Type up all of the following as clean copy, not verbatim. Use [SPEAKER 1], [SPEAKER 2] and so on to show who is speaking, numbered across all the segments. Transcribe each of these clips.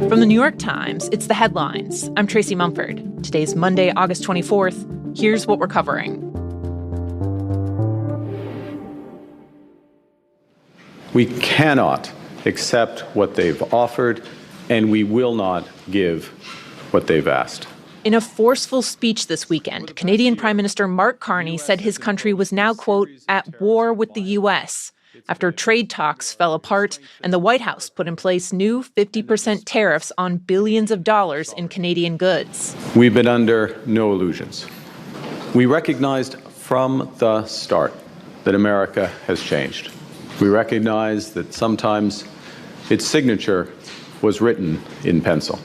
[SPEAKER 1] From the New York Times, it's The Headlines. I'm Tracy Mumford. Today's Monday, August 24th. Here's what we're covering.
[SPEAKER 2] We cannot accept what they've offered, and we will not give what they've asked.
[SPEAKER 1] In a forceful speech this weekend, Canadian Prime Minister Mark Carney said his country was now, quote, at war with the U.S. after trade talks fell apart and the White House put in place new 50% tariffs on billions of dollars in Canadian goods.
[SPEAKER 2] We've been under no illusions. We recognized from the start that America has changed. We recognize that sometimes its signature was written in pencil.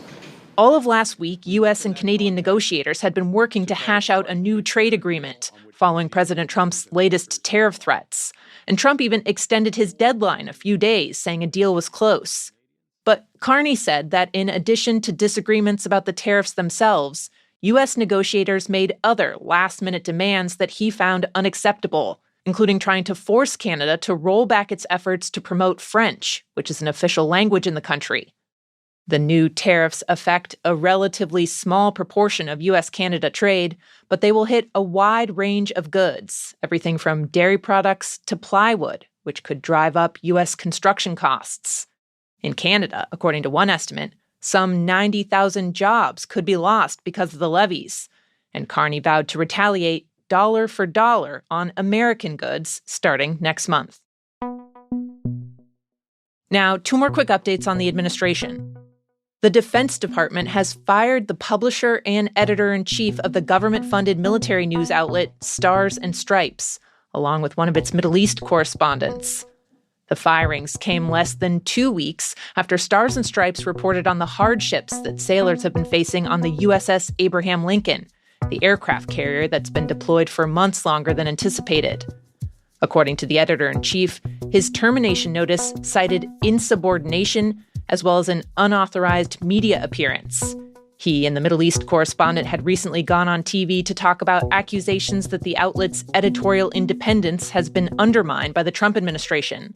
[SPEAKER 1] All of last week, U.S. and Canadian negotiators had been working to hash out a new trade agreement following President Trump's latest tariff threats. And Trump even extended his deadline a few days, saying a deal was close. But Carney said that in addition to disagreements about the tariffs themselves, U.S. negotiators made other last-minute demands that he found unacceptable, including trying to force Canada to roll back its efforts to promote French, which is an official language in the country. The new tariffs affect a relatively small proportion of U.S.-Canada trade, but they will hit a wide range of goods, everything from dairy products to plywood, which could drive up U.S. construction costs. In Canada, according to one estimate, some 90,000 jobs could be lost because of the levies, and Carney vowed to retaliate dollar for dollar on American goods starting next month. Now, two more quick updates on the administration. The Defense Department has fired the publisher and editor-in-chief of the government-funded military news outlet Stars and Stripes, along with one of its Middle East correspondents. The firings came less than 2 weeks after Stars and Stripes reported on the hardships that sailors have been facing on the USS Abraham Lincoln, the aircraft carrier that's been deployed for months longer than anticipated. According to the editor-in-chief, his termination notice cited insubordination as well as an unauthorized media appearance. He and the Middle East correspondent had recently gone on TV to talk about accusations that the outlet's editorial independence has been undermined by the Trump administration.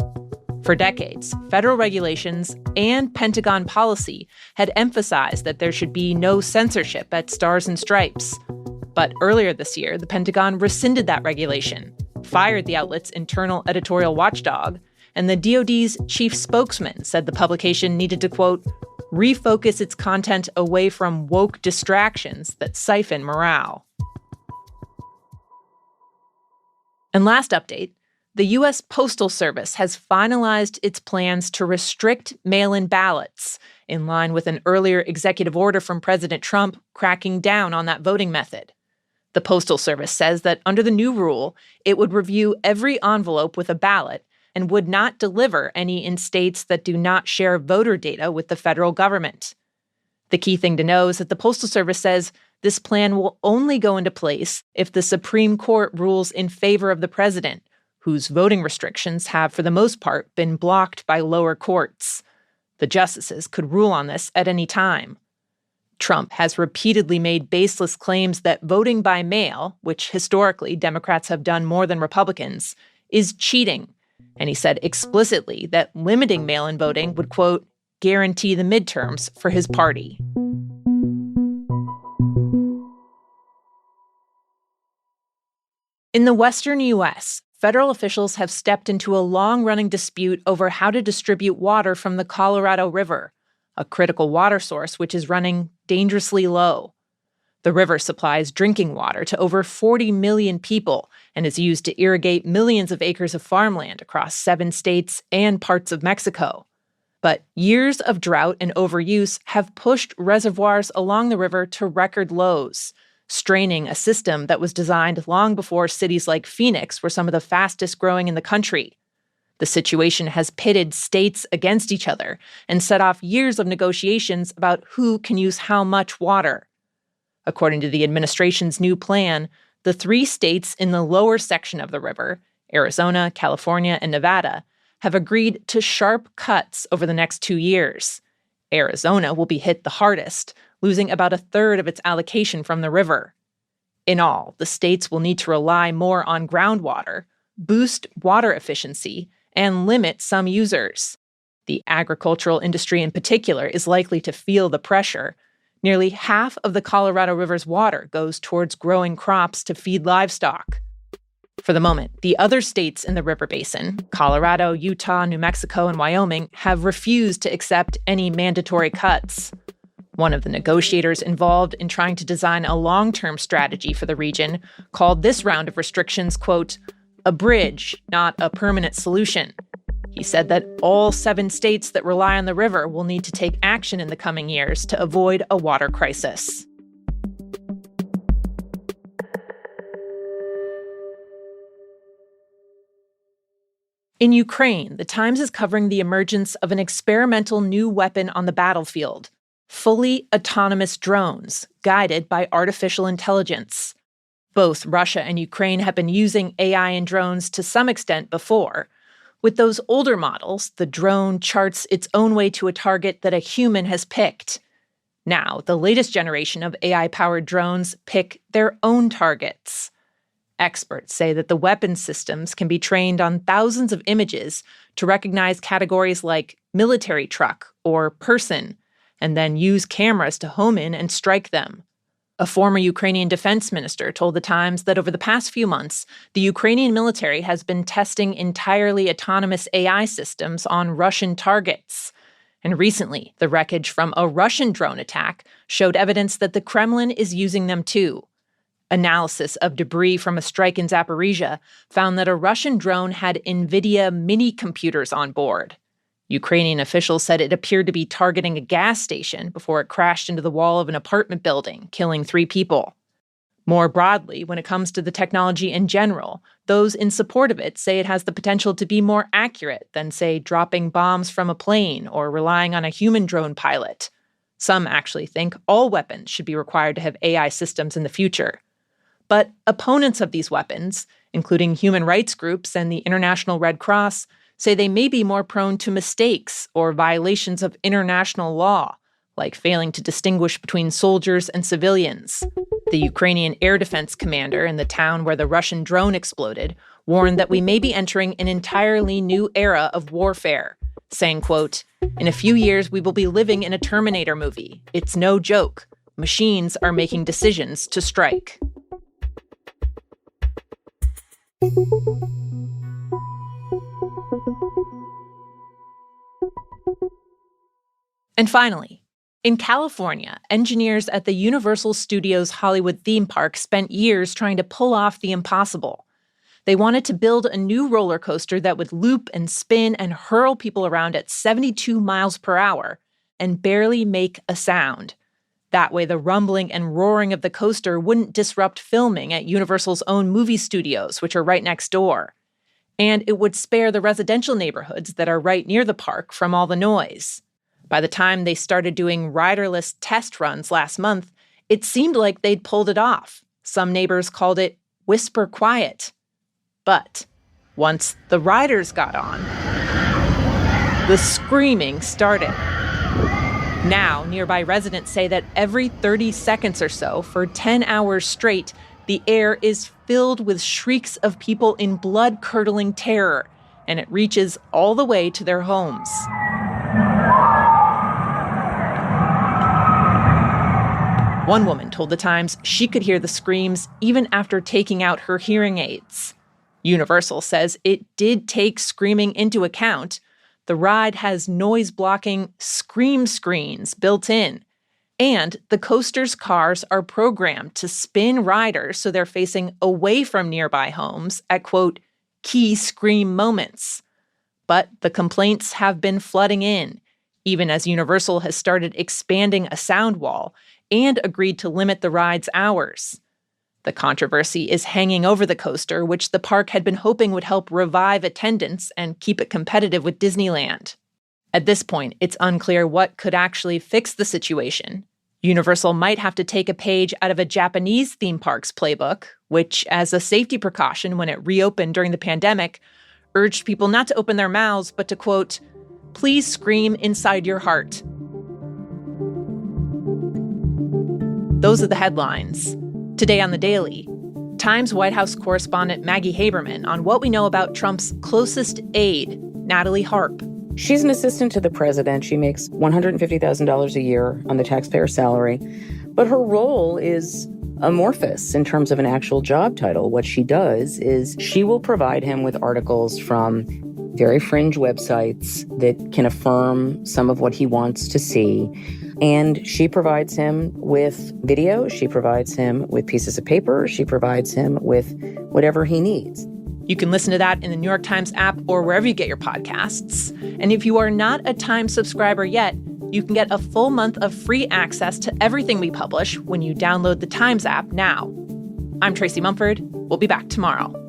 [SPEAKER 1] For decades, federal regulations and Pentagon policy had emphasized that there should be no censorship at Stars and Stripes. But earlier this year, the Pentagon rescinded that regulation, fired the outlet's internal editorial watchdog, and the DoD's chief spokesman said the publication needed to, quote, refocus its content away from woke distractions that siphon morale. And last update, the U.S. Postal Service has finalized its plans to restrict mail-in ballots, in line with an earlier executive order from President Trump cracking down on that voting method. The Postal Service says that under the new rule, it would review every envelope with a ballot and would not deliver any in states that do not share voter data with the federal government. The key thing to know is that the Postal Service says this plan will only go into place if the Supreme Court rules in favor of the president, whose voting restrictions have, for the most part, been blocked by lower courts. The justices could rule on this at any time. Trump has repeatedly made baseless claims that voting by mail, which historically Democrats have done more than Republicans, is cheating. And he said explicitly that limiting mail-in voting would, quote, guarantee the midterms for his party. In the western U.S., federal officials have stepped into a long-running dispute over how to distribute water from the Colorado River, a critical water source which is running dangerously low. The river supplies drinking water to over 40 million people and is used to irrigate millions of acres of farmland across 7 states and parts of Mexico. But years of drought and overuse have pushed reservoirs along the river to record lows, straining a system that was designed long before cities like Phoenix were some of the fastest growing in the country. The situation has pitted states against each other and set off years of negotiations about who can use how much water. According to the administration's new plan, the 3 states in the lower section of the river, Arizona, California, and Nevada, have agreed to sharp cuts over the next 2 years. Arizona will be hit the hardest, losing about a third of its allocation from the river. In all, the states will need to rely more on groundwater, boost water efficiency, and limit some users. The agricultural industry in particular is likely to feel the pressure. Nearly half of the Colorado River's water goes towards growing crops to feed livestock. For the moment, the other states in the river basin, Colorado, Utah, New Mexico, and Wyoming, have refused to accept any mandatory cuts. One of the negotiators involved in trying to design a long-term strategy for the region called this round of restrictions, quote, a bridge, not a permanent solution. He said that all 7 states that rely on the river will need to take action in the coming years to avoid a water crisis. In Ukraine, the Times is covering the emergence of an experimental new weapon on the battlefield, fully autonomous drones guided by artificial intelligence. Both Russia and Ukraine have been using AI and drones to some extent before. With those older models, the drone charts its own way to a target that a human has picked. Now, the latest generation of AI-powered drones pick their own targets. Experts say that the weapon systems can be trained on thousands of images to recognize categories like military truck or person, and then use cameras to home in and strike them. A former Ukrainian defense minister told The Times that over the past few months, the Ukrainian military has been testing entirely autonomous AI systems on Russian targets. And recently, the wreckage from a Russian drone attack showed evidence that the Kremlin is using them too. Analysis of debris from a strike in Zaporizhia found that a Russian drone had NVIDIA mini-computers on board. Ukrainian officials said it appeared to be targeting a gas station before it crashed into the wall of an apartment building, killing 3 people. More broadly, when it comes to the technology in general, those in support of it say it has the potential to be more accurate than, say, dropping bombs from a plane or relying on a human drone pilot. Some actually think all weapons should be required to have AI systems in the future. But opponents of these weapons, including human rights groups and the International Red Cross, say they may be more prone to mistakes or violations of international law, like failing to distinguish between soldiers and civilians. The Ukrainian air defense commander in the town where the Russian drone exploded warned that we may be entering an entirely new era of warfare, saying, quote, in a few years we will be living in a Terminator movie. It's no joke. Machines are making decisions to strike. And finally, in California, engineers at the Universal Studios Hollywood theme park spent years trying to pull off the impossible. They wanted to build a new roller coaster that would loop and spin and hurl people around at 72 miles per hour and barely make a sound. That way, the rumbling and roaring of the coaster wouldn't disrupt filming at Universal's own movie studios, which are right next door. And it would spare the residential neighborhoods that are right near the park from all the noise. By the time they started doing riderless test runs last month, it seemed like they'd pulled it off. Some neighbors called it whisper quiet. But once the riders got on, the screaming started. Now, nearby residents say that every 30 seconds or so, for 10 hours straight, the air is filled with shrieks of people in blood-curdling terror, and it reaches all the way to their homes. One woman told The Times she could hear the screams even after taking out her hearing aids. Universal says it did take screaming into account. The ride has noise-blocking scream screens built in. And the coaster's cars are programmed to spin riders so they're facing away from nearby homes at, quote, key scream moments. But the complaints have been flooding in, even as Universal has started expanding a sound wall and agreed to limit the ride's hours. The controversy is hanging over the coaster, which the park had been hoping would help revive attendance and keep it competitive with Disneyland. At this point, it's unclear what could actually fix the situation. Universal might have to take a page out of a Japanese theme park's playbook, which, as a safety precaution when it reopened during the pandemic, urged people not to open their mouths, but to, quote, please scream inside your heart. Those are the headlines. Today on The Daily, Times White House correspondent Maggie Haberman on what we know about Trump's closest aide, Natalie Harp.
[SPEAKER 3] She's an assistant to the president. She makes $150,000 a year on the taxpayer salary. But her role is amorphous in terms of an actual job title. What she does is she will provide him with articles from very fringe websites that can affirm some of what he wants to see. And she provides him with video. She provides him with pieces of paper. She provides him with whatever he needs.
[SPEAKER 1] You can listen to that in the New York Times app or wherever you get your podcasts. And if you are not a Times subscriber yet, you can get a full month of free access to everything we publish when you download the Times app now. I'm Tracy Mumford. We'll be back tomorrow.